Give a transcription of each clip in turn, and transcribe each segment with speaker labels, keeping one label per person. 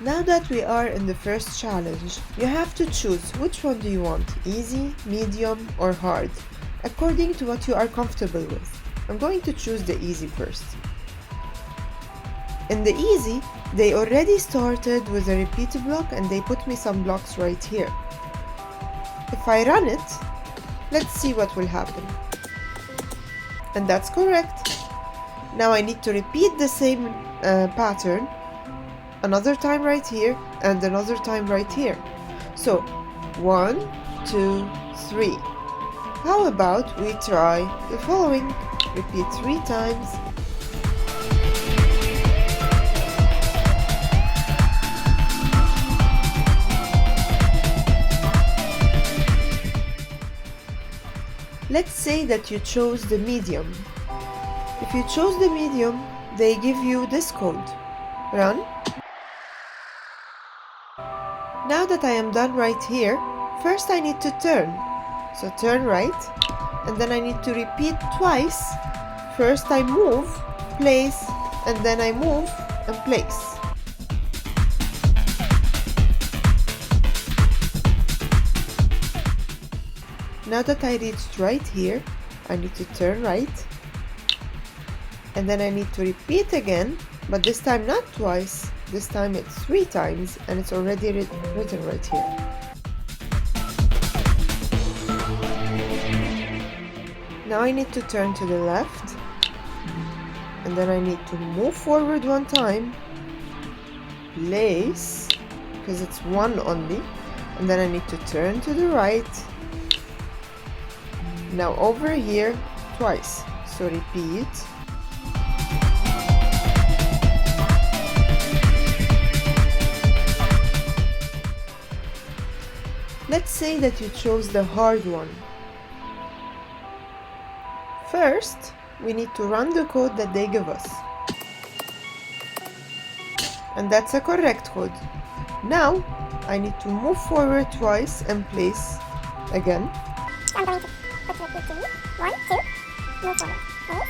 Speaker 1: Now that we are in the first challenge, you have to choose which one do you want, easy, medium, or hard, according to what you are comfortable with. I'm going to choose the easy first. In the easy, they already started with a repeat block and they put me some blocks right here. If I run it, let's see what will happen. And that's correct. Now I need to repeat the same pattern another time right here and another time right here. So 1, 2, 3. How about we try the following? Repeat 3 times. Let's say that you chose the medium. If you chose the medium, they give you this code. Run. Now that I am done right here, first I need to turn. So turn right, and then I need to repeat twice. First I move, place, and then I move and place. Now that I reached right here, I need to turn right, and then I need to repeat again, but this time not twice, this time it's 3 times, and it's already written right here. Now I need to turn to the left, and then I need to move forward 1 time, place, because it's 1 only, and then I need to turn to the right. Now over here twice, so repeat. Let's say that you chose the hard one. First, we need to run the code that they give us. And that's a correct code. Now, I need to move forward twice and place again.
Speaker 2: I'm going to put repeat 3, 1, 2, move forward, place.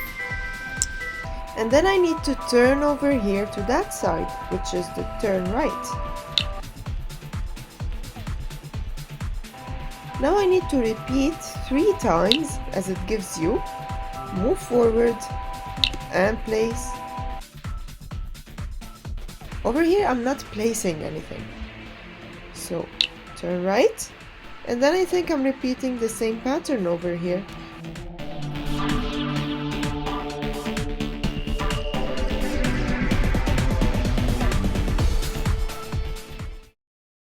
Speaker 1: And then I need to turn over here to that side, which is the turn right. Now I need to repeat 3 times as it gives you. Move forward and place. Over here I'm not placing anything. So turn right, and then I think I'm repeating the same pattern over here.